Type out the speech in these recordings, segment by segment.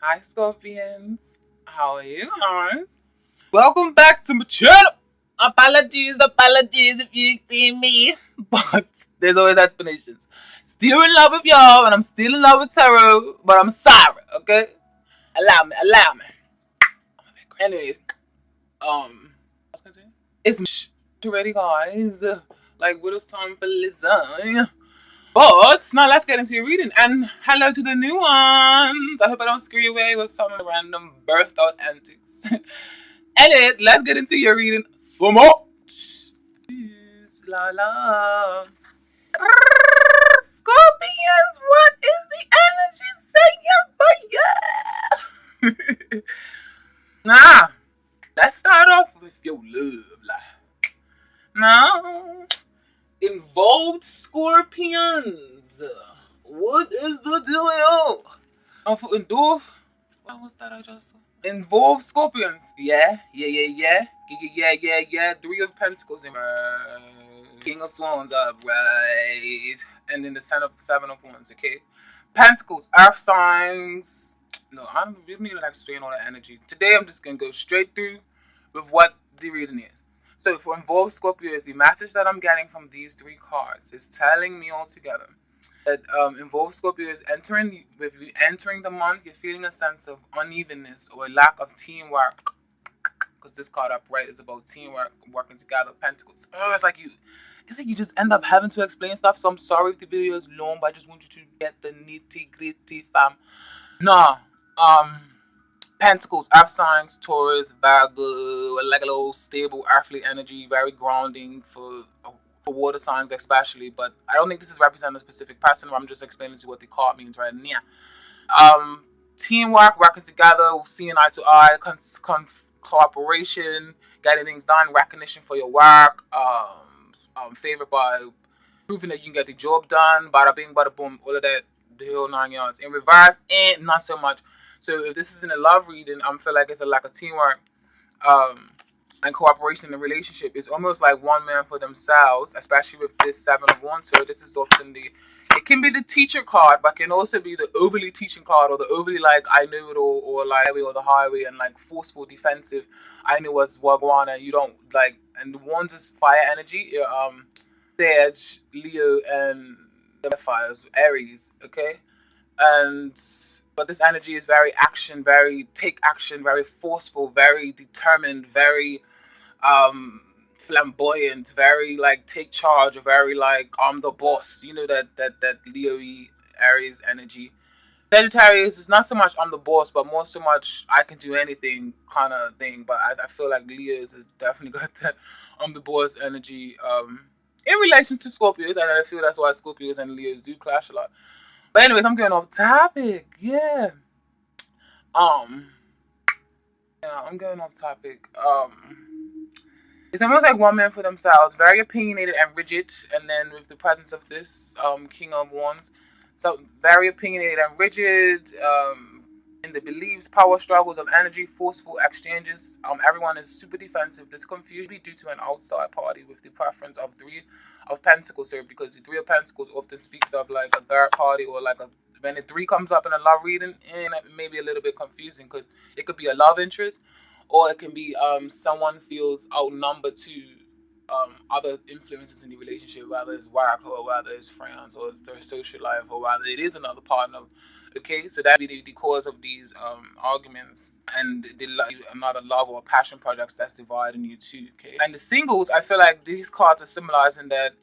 Hi, Scorpions. How are you guys? Welcome back to my channel. Apologies if you see me. But there's always explanations. Still in love with y'all, and I'm still in love with tarot, but I'm sorry, okay? Allow me. Anyways, um, it's ready, guys. Like, what is time for lasagna? But now let's get into your reading. And hello to the new ones. I hope I don't screw you away with some random burst out antics. Anyways, let's get into your reading for more. La loves. Scorpions, what is the energy saying for you? Nah, let's start off with your love life. Now, involved Scorpions. What is the deal? For involved, what was that I just saw? Involved Scorpions. Yeah. 3 of Pentacles in King of Swans up, right? And then the Seven of Wands, okay? Pentacles, Earth signs. No, I don't really need to explain all the energy. Today I'm just gonna go straight through with what the reading is. So for involved Scorpios, the message that I'm getting from these 3 cards is telling me all together that involved Scorpio is entering the month. You're feeling a sense of unevenness or a lack of teamwork, because this card upright is about teamwork, working together. Pentacles. It's like you just end up having to explain stuff. So I'm sorry if the video is long, but I just want you to get the nitty gritty, fam. Nah. Pentacles, earth signs, Taurus, Virgo, like a little stable earthly energy, very grounding for water signs especially, but I don't think this is representing a specific person. I'm just explaining to you what the card means right now. Teamwork, working together, seeing eye to eye, cooperation, getting things done, recognition for your work, favored by proving that you can get the job done, bada bing, bada boom, all of that, the whole 9 yards. In reverse, not so much. So if this is in a love reading, I feel like it's a lack of teamwork. And cooperation in the relationship. Is almost like one man for themselves, especially with this 7 of Wands. So this is often it can be the teacher card, but can also be the overly teaching card, or the overly like I know it all, or like or the highway, and like forceful, defensive. I know what's wagwan, and you don't like. And the Wands is fire energy. Sag, Leo, and the fires, Aries. Okay, but this energy is very action, very take action, very forceful, very determined, very flamboyant, very like take charge, very like I'm the boss. You know that Leo Aries energy. Sagittarius is not so much I'm the boss, but more so much I can do anything kind of thing. But I feel like Leo is definitely got that I'm the boss energy. In relation to Scorpios, and I feel that's why Scorpios and Leos do clash a lot. But anyways, I'm getting off topic. Yeah. I'm going off topic. It's almost like one man for themselves, very opinionated and rigid, and then with the presence of this King of Wands, so very opinionated and rigid, in the beliefs, power struggles of energy, forceful exchanges. Everyone is super defensive. This confusion due to an outside party with the preference of 3 of Pentacles here, because the 3 of Pentacles often speaks of like a third party, or like when the 3 comes up in a love reading, and it may be a little bit confusing because it could be a love interest, or it can be someone feels outnumbered to other influences in the relationship, whether it's work, or whether it's friends, or it's their social life, or whether it is another partner. Okay, so that would be the cause of these arguments, and another love or passion projects that's dividing you too. Okay, and the singles, I feel like these cards are symbolizing that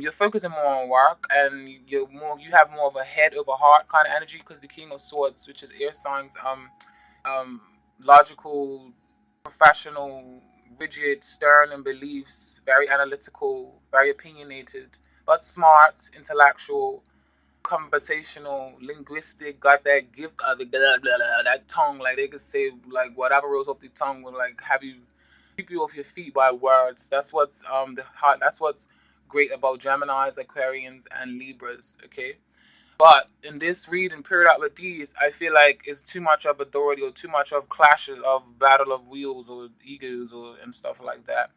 you're focusing more on work, and you have more of a head over heart kind of energy, because the King of Swords, which is air signs, logical, professional, rigid, stern in beliefs, very analytical, very opinionated, but smart, intellectual, conversational, linguistic, got that gift of the blah, blah, blah, that tongue, like they could say like whatever rolls off the tongue will like have you keep you off your feet by words. That's what's that's what's great about Geminis, Aquarians, and Libras, okay? But in this reading period out with these, I feel like it's too much of authority, or too much of clashes, of battle of wheels, or egos, or and stuff like that.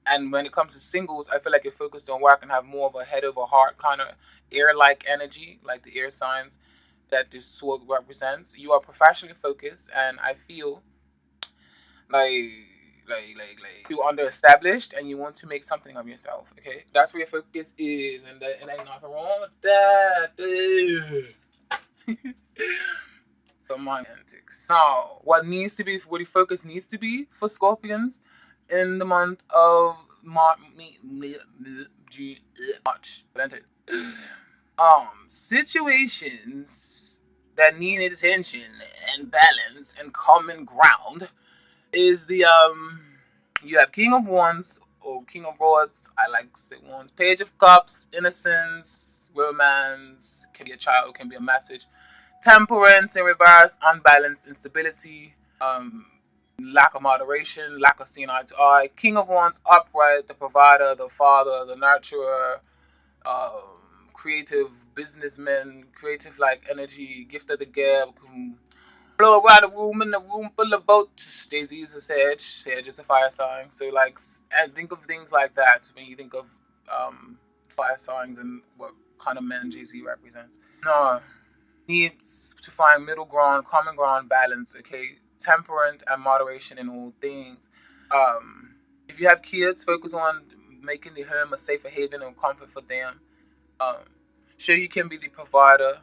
And when it comes to singles, I feel like you're focused on work and have more of a head over heart kind of air-like energy, like the air signs. that this sword represents. You are professionally focused, and I feel like you under established and you want to make something of yourself. Okay, that's where your focus is, and ain't nothing wrong with that. The mind antics. Now, what the focus needs to be for Scorpions in the month of March. Situations that need attention and balance and common ground is the you have King of Wands or King of Rods. I like to say Wands. Page of Cups, innocence, romance, can be a child, can be a message. Temperance in reverse, unbalanced instability, lack of moderation, lack of seeing eye to eye. King of Wands upright, the provider, the father, the nurturer, creative businessman, creative like energy, gift of the gab, blow around the room in the room full of boats. Daisy is a Sag. Sag is a fire sign. So like, and think of things like that when you think of fire signs and what kind of man Jay-Z represents. No, needs to find middle ground, common ground, balance. Okay, temperance and moderation in all things. If you have kids, focus on making the home a safer haven and comfort for them. Sure, you can be the provider.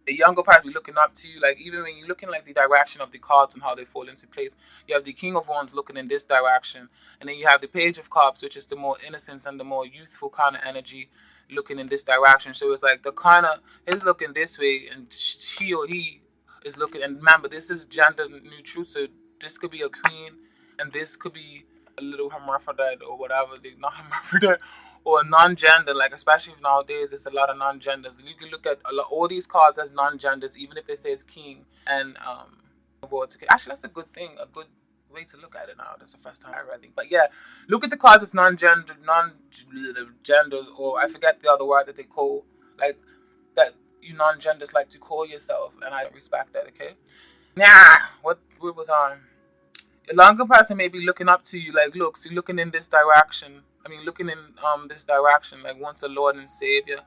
The younger person looking up to you, like even when you're looking like the direction of the cards and how they fall into place, you have the King of Wands looking in this direction, and then you have the Page of Cups, which is the more innocence and the more youthful kind of energy, looking in this direction. So it's like the kind of is looking this way, and she or he is looking. And remember, this is gender neutral, so this could be a queen, and this could be a little hermaphrodite or whatever. They not hermaphrodite or non-gender, like especially nowadays, there's a lot of non-genders. You can look at all these cards as non-genders, even if it says king and actually that's a good thing, a good way to look at it now. That's the first time I read it. But yeah, look at the cards as non-gender, non-genders, or I forget the other word that they call, like that you non-genders like to call yourself, and I respect that. Okay. What was on? A younger person may be looking up to you, like, look, so you're looking in this direction. I mean, looking in this direction, like, wants a Lord and Savior,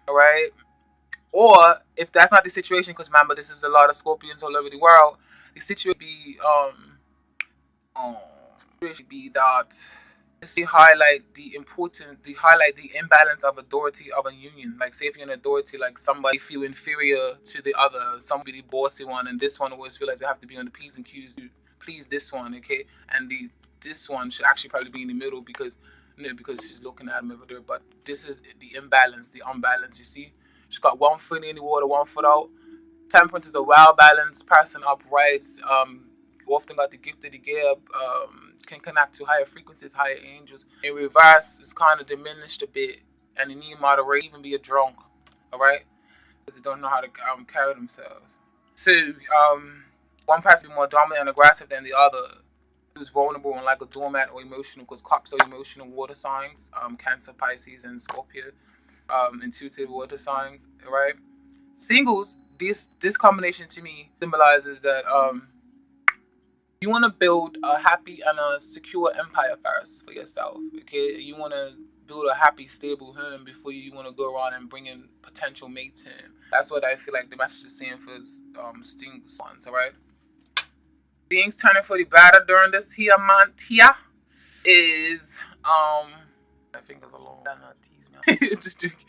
all right? Or if that's not the situation, because remember, this is a lot of Scorpions all over the world. The situation should be that they highlight the imbalance of authority of a union. Like, say if you're an authority, like somebody feel inferior to the other, somebody bossy one, and this one always feel like they have to be on the P's and Q's to please this one, okay? And this one should actually probably be in the middle because she's looking at him over there. But this is the imbalance, the unbalance. You see, she's got one foot in the water, one foot out. Temperance is a well-balanced person, upright. Often got the gift of the gab. Can connect to higher frequencies, higher angels. In reverse, it's kind of diminished a bit, and they need moderation. Even be a drunk, all right, because they don't know how to carry themselves. So one person be more dominant and aggressive than the other, who's vulnerable and like a doormat or emotional, because cups are emotional water signs, Cancer, Pisces, and Scorpio, intuitive water signs, right? Singles, this combination to me symbolizes that you want to build a happy and a secure empire first for yourself, okay? You want to build a happy, stable home before you want to go around and bring in potential mates home. That's what I feel like the message is saying for singles, all right? Things turning for the better during this here month here is my fingers are long. Just joking.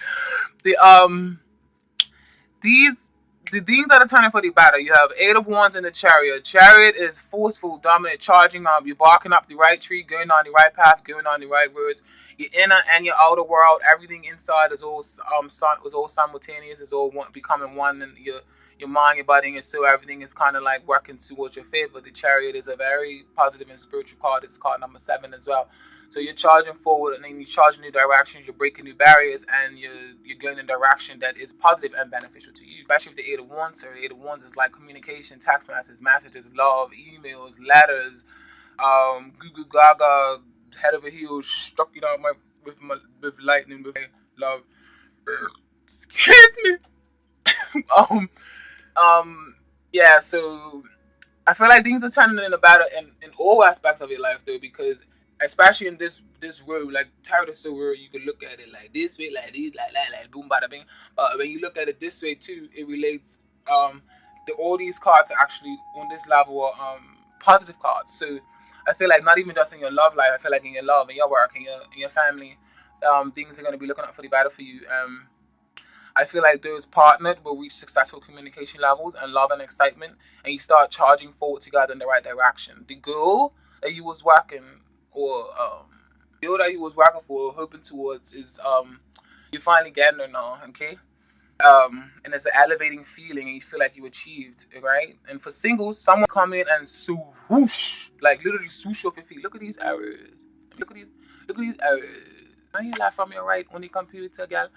The things that are turning for the better. You have Eight of Wands in the Chariot. Chariot is forceful, dominant, charging up. You're barking up the right tree, going on the right path, going on the right roads. Your inner and your outer world, everything inside is all simultaneous. It's all becoming one, and your mind, your body, and your soul, everything is kind of like working towards your favor. The Chariot is a very positive and spiritual card. It's card number 7 as well. So you're charging forward, and then you're charging new directions, you're breaking new barriers, and you're going in a direction that is positive and beneficial to you. Especially with the Eight of Wands. So Eight of Wands is like communication, text messages, love, emails, letters, Google Gaga, head over heels, struck you down with lightning, with love. Excuse me. Yeah, so I feel like things are turning in a better in all aspects of your life though, because especially in this world, like tarot is so weird. You can look at it like this way, like this, like that, like boom, bada bing. But when you look at it this way too, it relates. All these cards are actually on this level are positive cards. So I feel like not even just in your love life, I feel like in your love, in your work, in your family, things are going to be looking up for the better for you. I feel like those partnered will reach successful communication levels and love and excitement, and you start charging forward together in the right direction. The goal that you was working or the goal that you was working for, hoping towards, is you finally getting there now. Okay. And it's an elevating feeling, and you feel like you achieved, right? And for singles, someone come in and swoosh, like literally swoosh off your feet. Look at these arrows. Look at these. Look at these arrows. Now you laugh from your right on the computer, girl.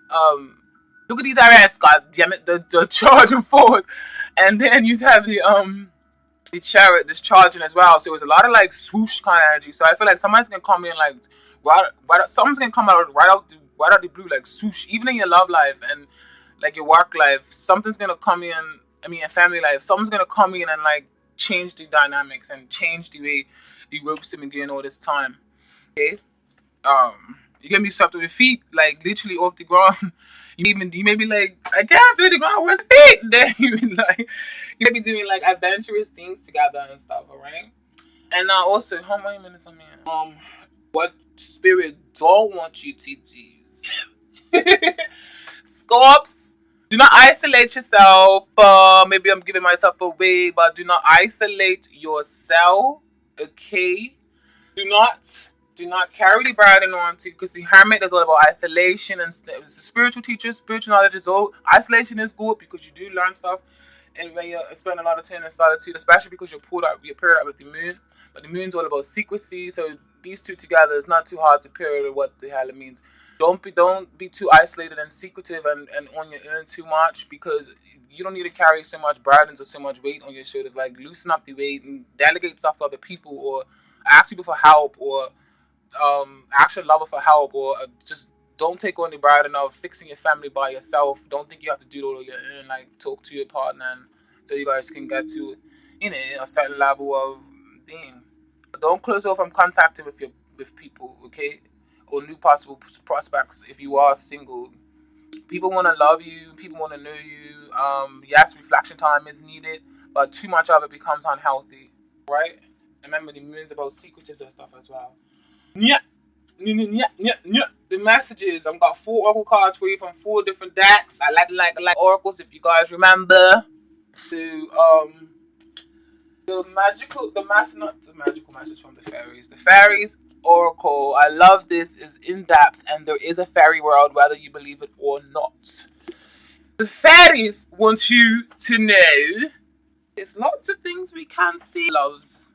Um, Look at these arrows. God damn it, the charging forward, and then you have the chariot discharging as well. So it's a lot of like swoosh kind of energy. So I feel like somebody's gonna come in like someone's gonna come out right out the blue, like swoosh. Even in your love life and like your work life, something's gonna come in. I mean, your family life, someone's gonna come in and like change the dynamics and change the way the ropes have been going all this time. Okay, you're gonna be swept with your feet, like literally off the ground. You may be like, I can't feel the ground with feet. Then you be like, you may be doing like adventurous things together and stuff, alright? And now also, how many minutes am I in? What spirit don't want you to do? Scorps, do not isolate yourself. Maybe I'm giving myself away, but do not isolate yourself. Okay, do not carry the burden on to, because the hermit is all about isolation and it's a spiritual teacher. Spiritual knowledge is all isolation is good because you do learn stuff, and when you spend a lot of time in solitude, especially because you're paired up with the moon. But the moon's all about secrecy, so these two together is not too hard to pair what the hell it means. Don't be too isolated and secretive and on your own too much, because you don't need to carry so much burdens or so much weight on your shoulders. Like loosen up the weight and delegate stuff to other people, or ask people for help, or ask your lover for help, or just don't take on the burden of fixing your family by yourself. Don't think you have to do it all on your own. Like talk to your partner and so you guys can get to a certain level of thing. Don't close off from contacting with people, okay, or new possible prospects. If you are single, people want to love you, people want to know you. Yes, reflection time is needed, but too much of it becomes unhealthy, right? Remember, the moon's about secrets and stuff as well. Yeah. The messages. I've got 4 oracle cards for you from 4 different decks. I like oracles, if you guys remember. So not the magical message from the fairies. The fairies oracle. I love this. Is in depth, and there is a fairy world, whether you believe it or not. The fairies want you to know there's lots of things we can't see. Loves.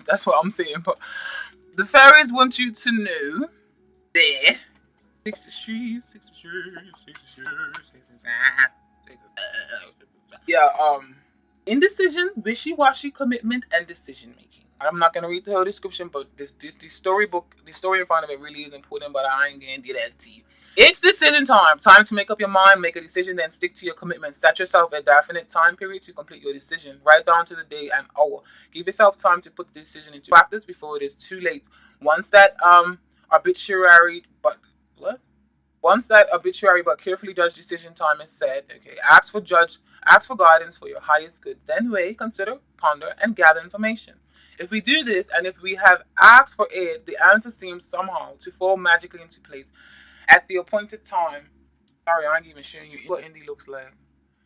That's what I'm saying, but the fairies want you to know there. Yeah, indecision, wishy-washy commitment, and decision making. I'm not gonna read the whole description, but the story in front of it really is important, but I ain't gonna do that to you. It's decision time. Time to make up your mind, make a decision, then stick to your commitment. Set yourself a definite time period to complete your decision. Write down to the day and hour. Give yourself time to put the decision into practice before it is too late. Once that arbitrary but carefully judged decision time is set, okay, ask for guidance for your highest good. Then weigh, consider, ponder, and gather information. If we do this, and if we have asked for aid, the answer seems somehow to fall magically into place at the appointed time. Sorry, I ain't even showing you what indie looks like.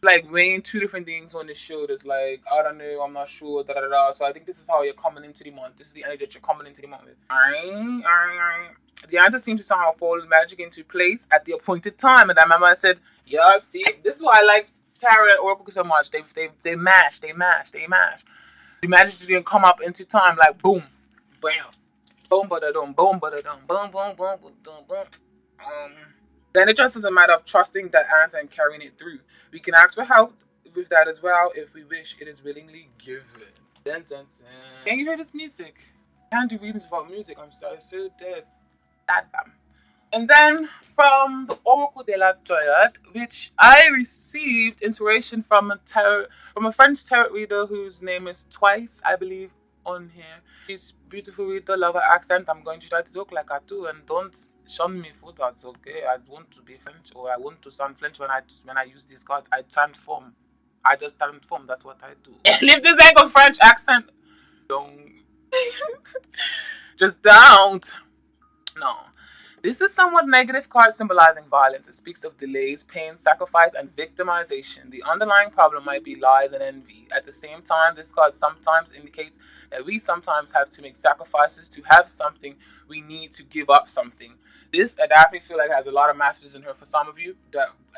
Like weighing 2 different things on the shoulders. Like, I don't know, I'm not sure, da da da. So I think this is how you're coming into the month. This is the energy that you're coming into the month with. Alright. The answer seems to somehow fall magically into place at the appointed time. And I remember I said, yeah, see, this is why I like tarot and oracle so much. They mash. The magic is gonna come up into time, like boom, bam, boom, ba-da-dum, boom, ba-da-dum, boom, boom, boom, boom, boom. Then it just is a matter of trusting that answer and carrying it through. We can ask for help with that as well if we wish. It is willingly given. Dun, dun, dun. Can you hear this music? I can't do readings about music. I'm so dead. That bam. And then from the Oracle de la Joyade, which I received inspiration from a French tarot reader whose name is Twice, I believe. on here. She's beautiful with the lover accent. I'm going to try to talk like her too, and don't shun me for that, okay? I want to be French, or I want to sound French when I use these cards. I transform. I just transform. That's what I do. Leave this like a French accent. Don't. Just don't. No. This is somewhat negative card symbolizing violence. It speaks of delays, pain, sacrifice, and victimization. The underlying problem might be lies and envy. At the same time, this card sometimes indicates that we sometimes have to make sacrifices to have something. We need to give up something. This, I definitely feel like has a lot of messages in her for some of you,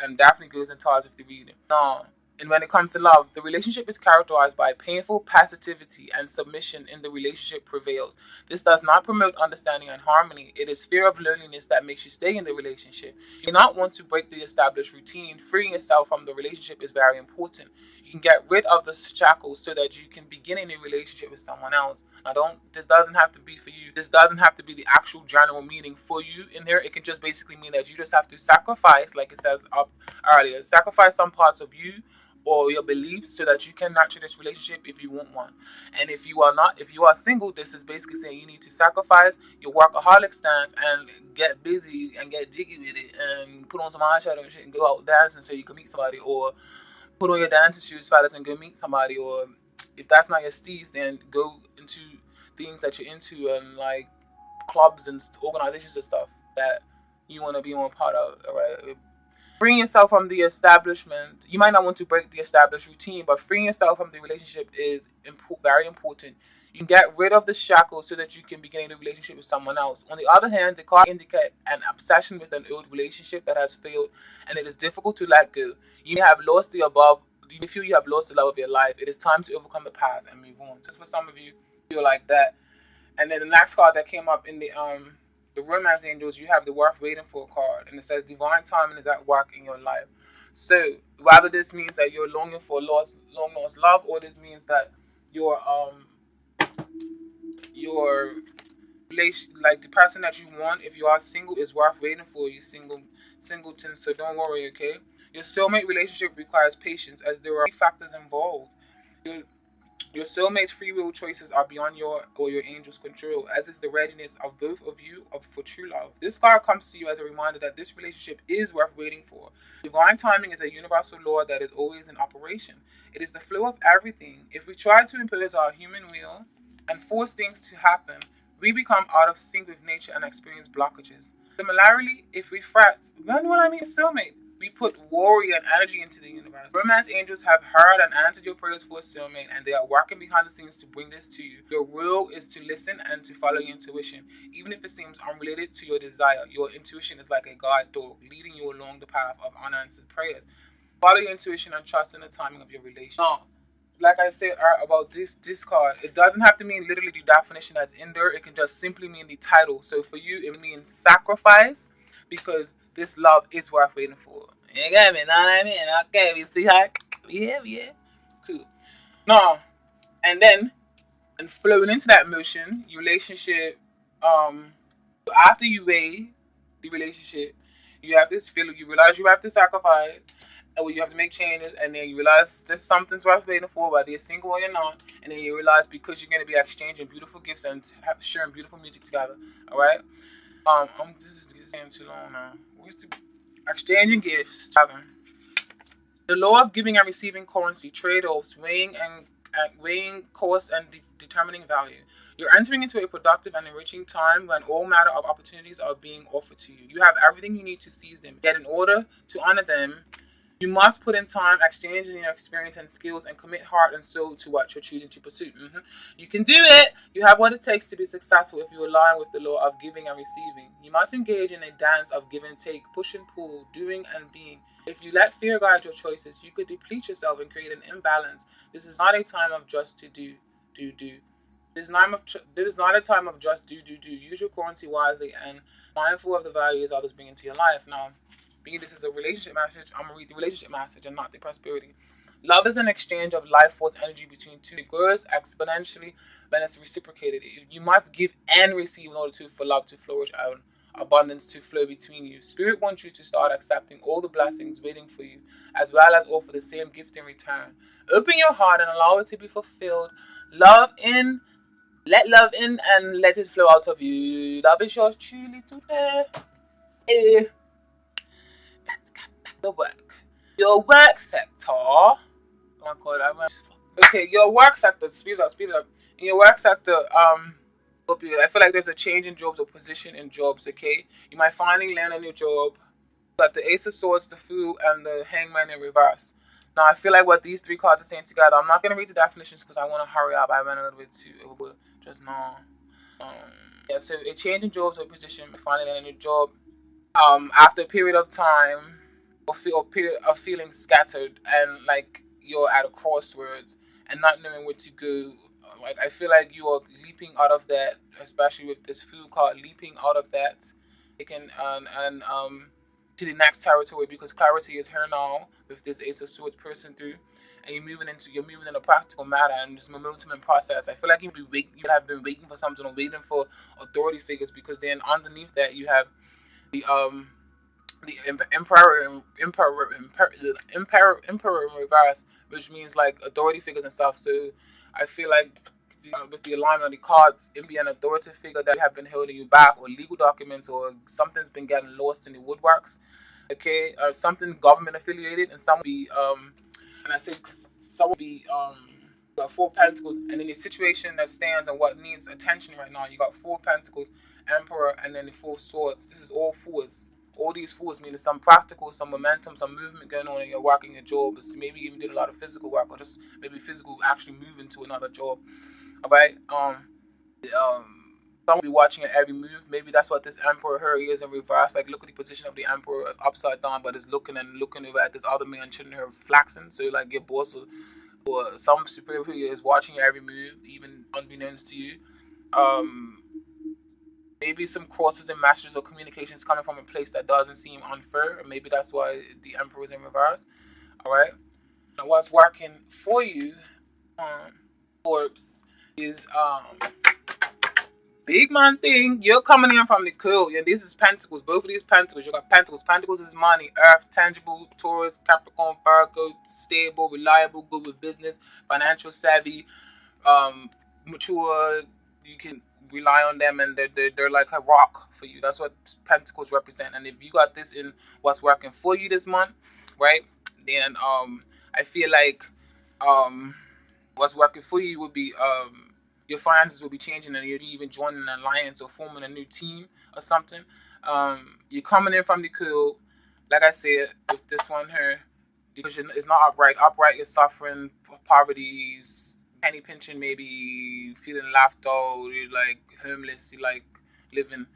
and definitely goes in ties with the reading. No. And when it comes to love, the relationship is characterized by painful passivity and submission in the relationship prevails. This does not promote understanding and harmony. It is fear of loneliness that makes you stay in the relationship. You do not want to break the established routine. Freeing yourself from the relationship is very important. You can get rid of the shackles so that you can begin a new relationship with someone else. Now, this doesn't have to be for you. This doesn't have to be the actual general meaning for you in here. It can just basically mean that you just have to sacrifice, like it says up earlier, sacrifice some parts of you or your beliefs so that you can nurture this relationship if you want one. And if you are single, this is basically saying you need to sacrifice your workaholic stance and get busy and get jiggy with it and put on some eyeshadow and shit and go out dancing so you can meet somebody, or put on your dancing shoes, fellas, and go meet somebody. Or if that's not your steez, then go into things that you're into and like clubs and organizations and stuff that you want to be one part of, alright? Freeing yourself from the establishment. You might not want to break the established routine, but freeing yourself from the relationship is very important. You can get rid of the shackles so that you can begin a relationship with someone else. On the other hand, the card indicates an obsession with an old relationship that has failed, and it is difficult to let go. You may have lost the above. You feel you have lost the love of your life. It is time to overcome the past and move on. Just for some of you, feel like that. And then the next card that came up in the romance angels, you have the worth waiting for card, and it says divine timing is at work in your life. So whether this means that you're longing for long lost love, or this means that your relation, like the person that you want, if you are single, is worth waiting for. You singleton, so don't worry, okay? Your soulmate relationship requires patience as there are factors involved. Your soulmate's free will choices are beyond your or your angel's control, as is the readiness of both of you for true love. This card comes to you as a reminder that this relationship is worth waiting for. Divine timing is a universal law that is always in operation. It is the flow of everything. If we try to impose our human will and force things to happen, we become out of sync with nature and experience blockages. Similarly, if we fret, when will I meet a soulmate? We put worry and energy into the universe. Romance angels have heard and answered your prayers for a soulmate, and they are working behind the scenes to bring this to you. Your role is to listen and to follow your intuition. Even if it seems unrelated to your desire, your intuition is like a guide dog leading you along the path of unanswered prayers. Follow your intuition and trust in the timing of your relation. Now, like I said about this card, it doesn't have to mean literally the definition that's in there. It can just simply mean the title. So for you, it means sacrifice, because this love is worth waiting for. You get me? Know what I mean? Okay, we see how. Yeah. Cool. Now, and then, and flowing into that motion, your relationship, after you weigh the relationship, you have this feeling, you realize you have to sacrifice, or you have to make changes, and then you realize there's something's worth waiting for, whether you're single or you're not, and then you realize because you're going to be exchanging beautiful gifts and sharing beautiful music together, alright? This is getting too long now. Where's the exchanging gifts? The law of giving and receiving currency, trade-offs, weighing cost and determining value. You're entering into a productive and enriching time when all manner of opportunities are being offered to you. You have everything you need to seize them. Yet in order to honor them, you must put in time, exchanging your experience and skills, and commit heart and soul to what you're choosing to pursue. You can do it. You have what it takes to be successful if you align with the law of giving and receiving. You must engage in a dance of give and take, push and pull, doing and being. If you let fear guide your choices, you could deplete yourself and create an imbalance. This is not a time of just to do. This is not a time of just do. Use your currency wisely and mindful of the values others bring into your life. Now, being this is a relationship message, I'm going to read the relationship message and not the prosperity. Love is an exchange of life force energy between two. It grows exponentially when it's reciprocated. You must give and receive in order for love to flourish and abundance to flow between you. Spirit wants you to start accepting all the blessings waiting for you, as well as offer the same gift in return. Open your heart and allow it to be fulfilled. Love in Let love in and let it flow out of you. Love is yours truly today. Eh. Let's get back to work. Your work sector. Oh my god, I went. Okay, your work sector. Speed it up, speed it up. In your work sector, I feel like there's a change in jobs or position in jobs. Okay, you might finally land a new job. Got the Ace of Swords, the Fool, and the Hangman in reverse. Now, I feel like what these three cards are saying together, I'm not going to read the definitions because I want to hurry up. I went a little bit too over just now. Um, yeah, so a change in jobs or position, finding a new job. After a period of time, or period of feeling scattered and like you're at a crossroads and not knowing where to go. Like I feel like you are leaping out of that, especially with this Fool card, leaping out of that. It can and to the next territory because clarity is here now with this Ace of Swords person through, and you're moving in a practical matter and this momentum and process. I feel like you have been waiting for something or waiting for authority figures because then underneath that you have the emperor in reverse, which means like authority figures and stuff. So I feel like with the alignment of the cards, it be an authoritative figure that have been holding you back, or legal documents, or something's been getting lost in the woodworks. Okay, something government affiliated, and some be and I say some will be got four pentacles, and in the situation that stands and what needs attention right now, you got four pentacles, emperor, and then the four swords. This is all fours. All these fours mean there's some practical, some momentum, some movement going on in your work, in your job. Maybe you even did a lot of physical work, or just maybe physical actually moving to another job. All right. Some will be watching your every move. Maybe that's what this emperor here is in reverse. Like look at the position of the emperor as upside down, but it's looking and looking over at this other man chilling her flaxing. So like your boss or some superior figure is watching your every move, even unbeknownst to you. Um, Maybe some crosses and messages or communications coming from a place that doesn't seem unfair. Or maybe that's why the emperor is in reverse. All right. Now, what's working for you, Forbes, is big man thing. You're coming in from the cool. Yeah, this is Pentacles. Both of these Pentacles. You got Pentacles. Pentacles is money, Earth, tangible, Taurus, Capricorn, Virgo, stable, reliable, good with business, financial savvy, mature. You can rely on them, and they're like a rock for you. That's what Pentacles represent. And if you got this in what's working for you this month, right? Then I feel like um what's working for you would be your finances will be changing, and you're even joining an alliance or forming a new team or something. You're coming in from the cool, like I said, with this one here, because it's not upright. Upright, you're suffering poverty, penny pinching, maybe feeling laughed out, you're like homeless, you like living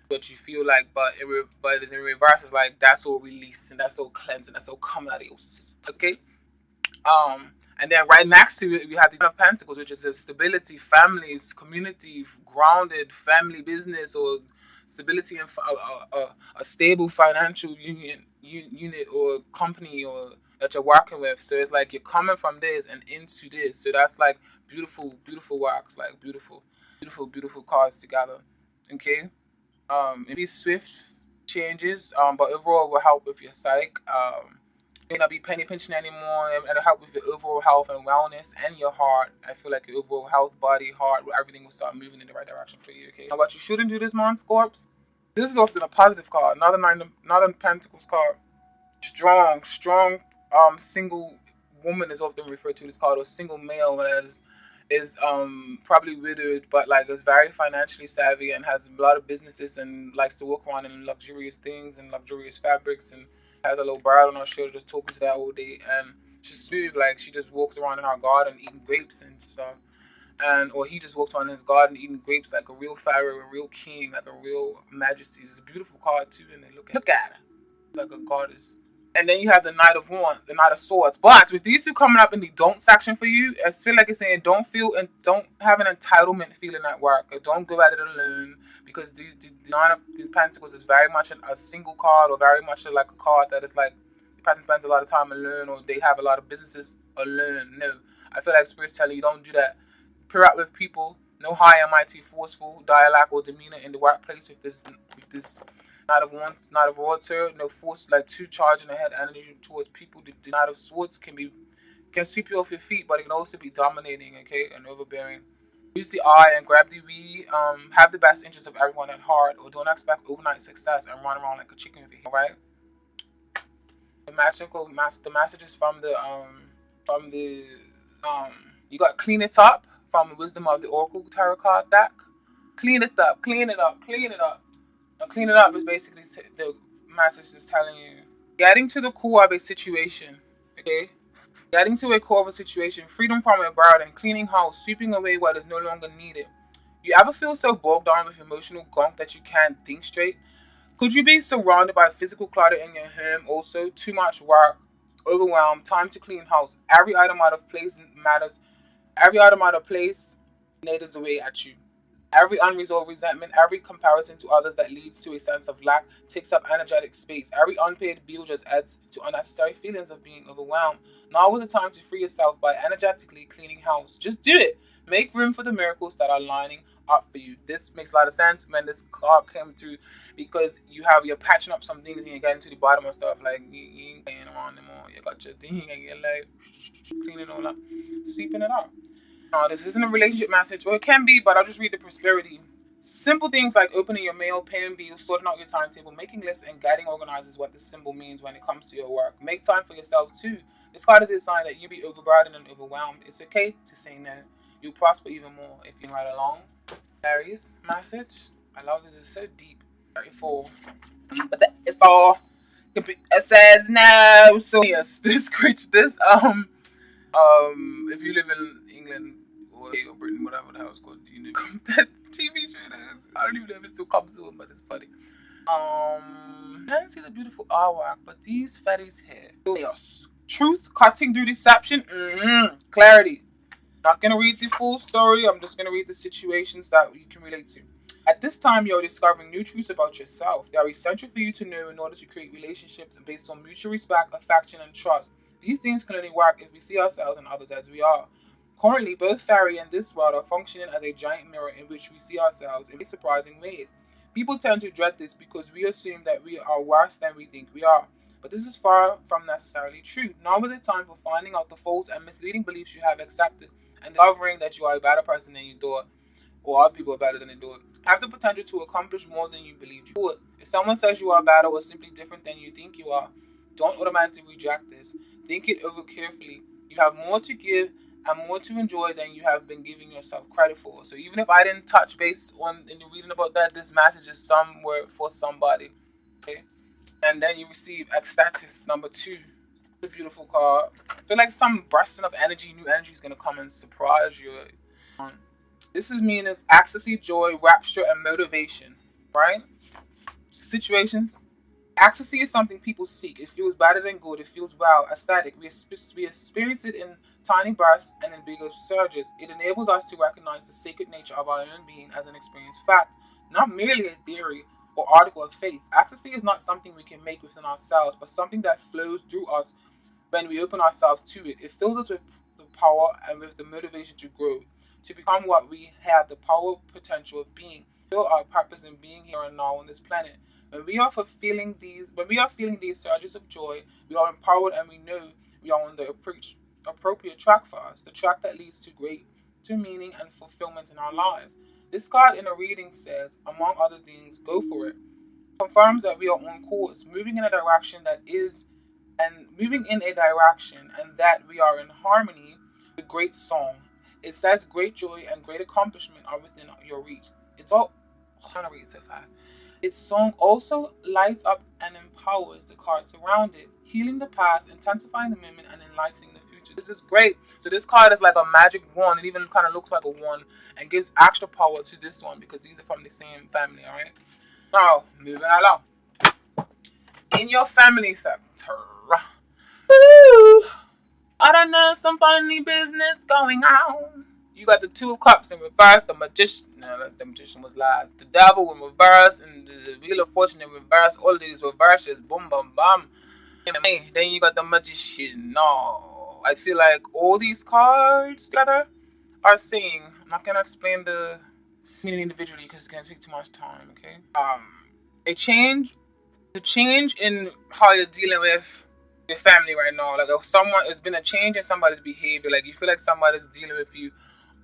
what you feel like, but it's in reverse. It's like that's all released and that's all cleansing, that's all coming out of your system. Okay. And then right next to it, we have the Ten of Pentacles, which is a stability, families, community, grounded family business, or stability in a stable financial unit or company or that you're working with. So it's like you're coming from this and into this. So that's like beautiful, beautiful works, like beautiful, beautiful, beautiful cards together. Okay. Maybe swift changes, but overall will help with your psyche. May not be penny pinching anymore. It'll help with your overall health and wellness and your heart. I feel like your overall health, body, heart, everything will start moving in the right direction for you. Okay. Now, what you shouldn't do this month, Scorps. This is often a positive card, not a Pentacles card. Strong. Single woman is often referred to this card, or single male that is probably widowed, but like is very financially savvy and has a lot of businesses and likes to walk around in luxurious things and luxurious fabrics, and has a little bride on her shoulder just talking to that all day, and she's smooth, like she just walks around in her garden eating grapes and stuff, and or he just walks around in his garden eating grapes like a real pharaoh, a real king, like a real majesty. It's a beautiful card too, and they look at her like a goddess. And then you have the Knight of Wands, the Knight of Swords. But with these two coming up in the don't section for you, I feel like it's saying don't feel and don't have an entitlement feeling at work, or don't go at it alone, because the Nine of the Pentacles is very much a single card, or very much like a card that is like the person spends a lot of time alone, or they have a lot of businesses alone. No, I feel like Spirit's telling you don't do that. Pair up with people. No high and mighty, forceful dialect or demeanor in the workplace with this Knight of Wands, Knight of Water, no force, like two charging ahead energy towards people. The Knight of Swords can sweep you off your feet, but it can also be dominating, okay, and overbearing. Use the I and grab the we. Have the best interest of everyone at heart, or don't expect overnight success and run around like a chicken with your heel, right? The messages from the um you got clean it up from the wisdom of the Oracle Tarot card deck. Clean it up, clean it up, clean it up. Now clean it up is basically the message is telling you getting to the core of a situation. Okay, getting to a core of a situation, freedom from a burden, cleaning house, sweeping away what is no longer needed. You ever feel so bogged down with emotional gunk that you can't think straight? Could you be surrounded by physical clutter in your home? Also, too much work, overwhelmed, time to clean house. Every item out of place matters. Every item out of place natters away at you. Every unresolved resentment, every comparison to others that leads to a sense of lack takes up energetic space. Every unpaid bill just adds to unnecessary feelings of being overwhelmed. Now is the time to free yourself by energetically cleaning house. Just do it. Make room for the miracles that are lining up for you. This makes a lot of sense when this card came through because you're patching up some things and you're getting to the bottom of stuff. Like you ain't playing around anymore. You got your thing and you're like cleaning it all up, sweeping it up. This isn't a relationship message. Well, it can be, but I'll just read the prosperity. Simple things like opening your mail, paying bills, sorting out your timetable, making lists, and getting organized is what this symbol means when it comes to your work. Make time for yourself too. This card is a sign that you be overburdened and overwhelmed. It's okay to say no. You'll prosper even more if you ride along. Aries message. I love this. It's so deep. 34. But that is all. It says no. So yes, this if you live in England or Britain, whatever the hell it's called, you know that TV show that is. I don't even know if it still comes to it, but it's funny. I can't see the beautiful artwork, but these fairies here. Chaos. Truth cutting through deception. Clarity. Not gonna read the full story. I'm just gonna read the situations that you can relate to. At this time, you're discovering new truths about yourself. They are essential for you to know in order to create relationships based on mutual respect, affection, and trust. These things can only work if we see ourselves and others as we are. Currently, both fairy and this world are functioning as a giant mirror in which we see ourselves in surprising ways. People tend to dread this because we assume that we are worse than we think we are. But this is far from necessarily true. Now is the time for finding out the false and misleading beliefs you have accepted and discovering that you are a better person than you thought, or other people are better than they thought. Have the potential to accomplish more than you believed you would. If someone says you are better or simply different than you think you are, don't automatically reject this. Think it over carefully. You have more to give and more to enjoy than you have been giving yourself credit for. So even if I didn't touch base on in the reading about that, this message is somewhere for somebody. Okay? And then you receive ecstasis number 2. It's a beautiful card. I feel like some bursting of energy, new energy is gonna come and surprise you. This is meaning ecstasy, joy, rapture, and motivation. Right? Situations. Ecstasy is something people seek. It feels better than good. It feels wow, ecstatic. We experience it in tiny bursts and in bigger surges. It enables us to recognize the sacred nature of our own being as an experienced fact, not merely a theory or article of faith. Ecstasy is not something we can make within ourselves, but something that flows through us when we open ourselves to it. It fills us with the power and with the motivation to grow, to become what we have the power potential of being, feel our purpose in being here and now on this planet. When we are feeling these surges of joy, we are empowered and we know we are on the appropriate track for us, the track that leads to greater meaning and fulfillment in our lives. This card in a reading says, among other things, go for it. Confirms that we are on course, moving in a direction and that we are in harmony with great song. It says great joy and great accomplishment are within your reach. It's all I'm trying to read so fast. Its song also lights up and empowers the cards around it, healing the past, intensifying the moment, and enlightening the future. This is great. So this card is like a magic wand. It even kind of looks like a wand and gives extra power to this one because these are from the same family, alright? Now, moving along. In your family sector. Woo! I don't know, some funny business going on. You got the 2 of Cups in reverse, the Magician. No, the Magician was last. The Devil in reverse, and the Wheel of Fortune in reverse. All of these reverses, boom, boom, boom. Then you got the Magician. No, I feel like all these cards together are saying. I'm not gonna explain the meaning individually because it's gonna take too much time. Okay. The change in how you're dealing with your family right now. Like if it's been a change in somebody's behavior. Like you feel like somebody's dealing with you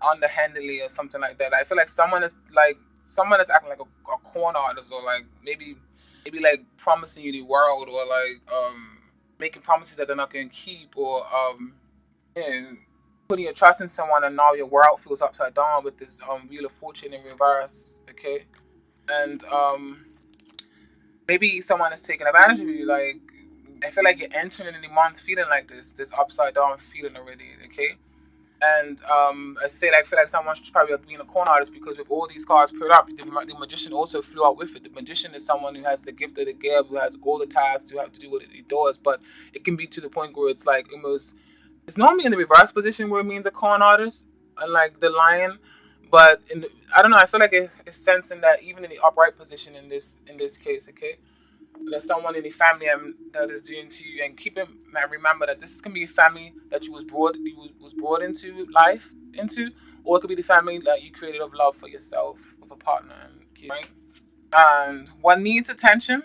underhandedly or something like that. I feel like someone is acting like a corn artist, or like maybe like promising you the world, or like making promises that they're not going to keep, or you know, putting your trust in someone, and now your world feels upside down with this wheel of fortune in reverse. Okay, and maybe someone is taking advantage of you. Like, I feel like you're entering in the month feeling like this upside down feeling already. Okay, and I feel like someone's probably being a corner artist, because with all these cards put up, the magician also flew out with it. The magician is someone who has the gift of the gab, who has all the tasks to have to do what it does, but it can be to the point where it's like almost, it's normally in the reverse position where it means a con artist, unlike the lion. But I don't know. I feel like it's sensing that even in the upright position in this case, okay, there's someone in the family that is doing to you, and keep in and remember that this can be a family that was brought into life into, or it could be the family that you created of love for yourself with a partner, and right. And what needs attention,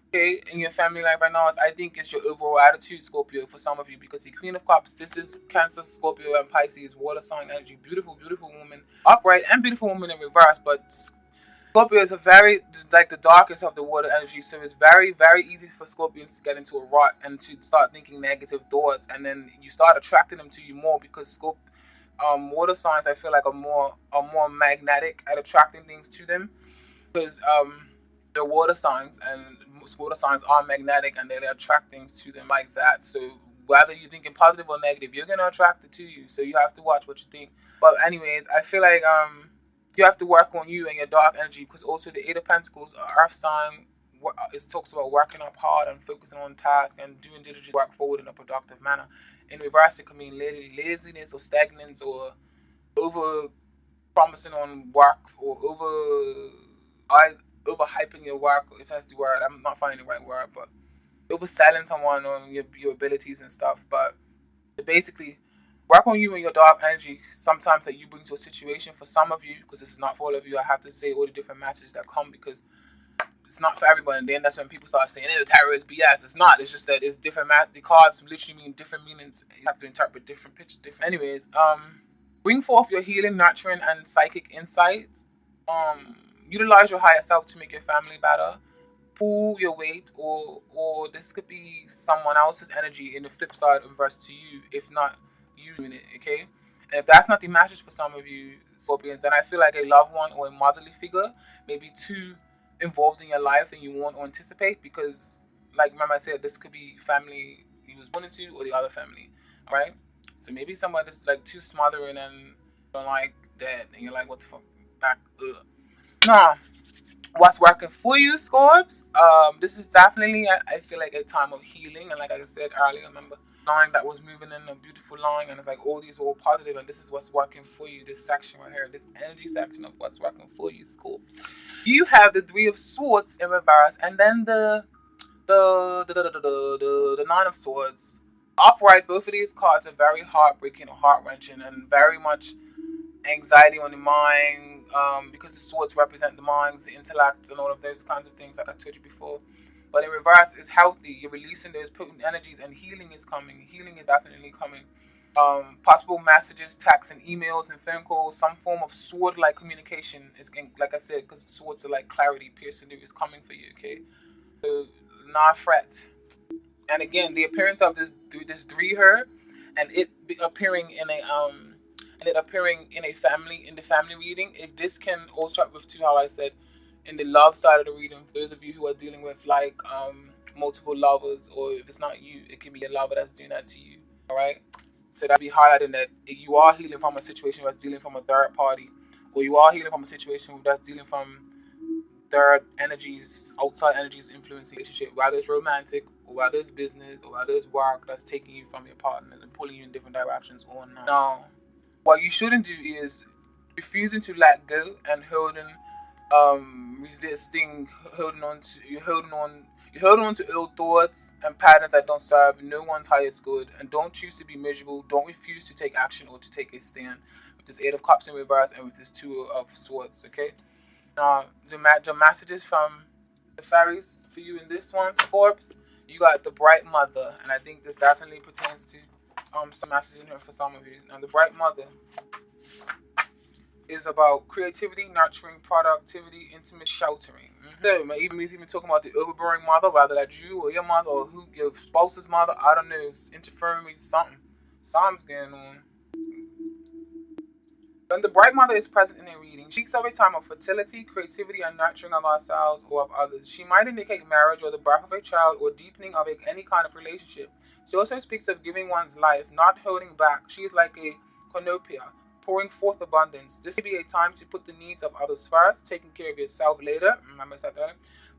okay, in your family life right now is, I think, it's your overall attitude, Scorpio, for some of you, because the Queen of Cups, this is Cancer, Scorpio, and Pisces, water sign energy, beautiful, beautiful woman, upright, and beautiful woman in reverse, but Scorpio is a very, like, the darkest of the water energy, so it's very, very easy for Scorpions to get into a rut and to start thinking negative thoughts, and then you start attracting them to you more, because water signs, I feel like, are more magnetic at attracting things to them, because they're water signs, and most water signs are magnetic, and they attract things to them like that. So whether you're thinking positive or negative, you're gonna attract it to you. So you have to watch what you think. But anyways, I feel like you have to work on you and your dark energy, because also the Eight of Pentacles, Earth sign, it talks about working up hard and focusing on task and doing diligent work forward in a productive manner. In reverse, it can mean laziness or stagnance, or over promising on works, or overhyping your work, if that's the word. I'm not finding the right word, but overselling someone on your abilities and stuff. But basically, work on you and your dark energy sometimes that you bring to a situation. For some of you, because this is not for all of you, I have to say all the different matches that come, because it's not for everyone. And then that's when people start saying, the tarot is BS. It's not. It's just that it's different. The cards literally mean different meanings. You have to interpret different pictures. Different. Anyways, bring forth your healing, nurturing, and psychic insights. Utilize your higher self to make your family better. Pull your weight, or this could be someone else's energy in the flip side of verse to you, if not you doing it, okay? And if that's not the message for some of you Scorpions, then I feel like a loved one or a motherly figure may be too involved in your life than you want or anticipate, because, like, remember I said, this could be family you was born into, or the other family, alright? So maybe somebody that's like too smothering, and you don't like that, and you're like, what the fuck, back, ugh. Nah, what's working for you, Scorps? This is definitely, I feel like, a time of healing, and like I said earlier, remember, line that was moving in a beautiful line, and it's like all these were all positive, and this is what's working for you. This section right here, this energy section of what's working for you, Scorps. You have the Three of Swords in reverse, and then the Nine of Swords upright. Both of these cards are very heartbreaking or heart wrenching, and very much anxiety on the mind, because the swords represent the minds, the intellect, and all of those kinds of things, like I told you before. But in reverse, it's healthy. You're releasing those potent energies, and healing is coming. Healing is definitely coming. Possible messages, texts, and emails, and phone calls. Some form of sword-like communication is, like I said, because swords are like clarity, piercing through, is coming for you. Okay, so not fret. And again, the appearance of this three her, and it appearing in a in the family reading, this can also start with too, how I said, in the love side of the reading, for those of you who are dealing with like multiple lovers, or if it's not you, it can be a lover that's doing that to you. All right, so that be highlighting that you are healing from a situation that's dealing from a third party, or you are healing from a situation that's dealing from third energies, outside energies influencing relationship, whether it's romantic, or whether it's business, or whether it's work, that's taking you from your partner and pulling you in different directions or not. Now, what you shouldn't do is refusing to let go and resisting, you're holding on to ill thoughts and patterns that don't serve no one's highest good, and don't choose to be miserable. Don't refuse to take action or to take a stand. With this Eight of Cups in reverse, and with this Two of Swords, okay? The messages from the fairies for you in this one, Scorps. You got the Bright Mother, and I think this definitely pertains to some messages in here for some of you. Now, the Bright Mother, is about creativity, nurturing, productivity, intimate, sheltering. So, even he's even talking about the overbearing mother, whether that's you or your mother or who your spouse's mother. I don't know. It's interfering with something. Something's going on. When the bright mother is present in a reading, she speaks of a time of fertility, creativity, and nurturing of ourselves or of others. She might indicate marriage or the birth of a child or deepening of any kind of relationship. She also speaks of giving one's life, not holding back. She is like a cornucopia, pouring forth abundance. This may be a time to put the needs of others first, taking care of yourself later. Remember that earlier.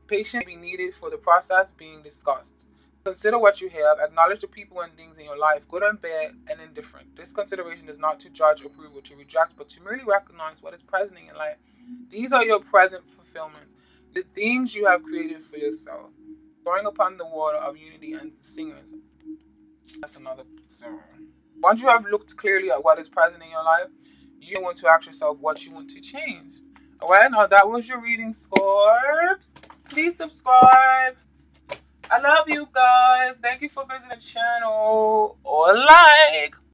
Patience may be needed for the process being discussed. Consider what you have. Acknowledge the people and things in your life, good and bad and indifferent. This consideration is not to judge, approve, or to reject, but to merely recognize what is present in your life. These are your present fulfillments, the things you have created for yourself. Pouring upon the water of unity and singers. That's another song. Once you have looked clearly at what is present in your life, you want to ask yourself what you want to change. Alright, now that was your reading, Scorps. Please subscribe. I love you guys. Thank you for visiting the channel or like.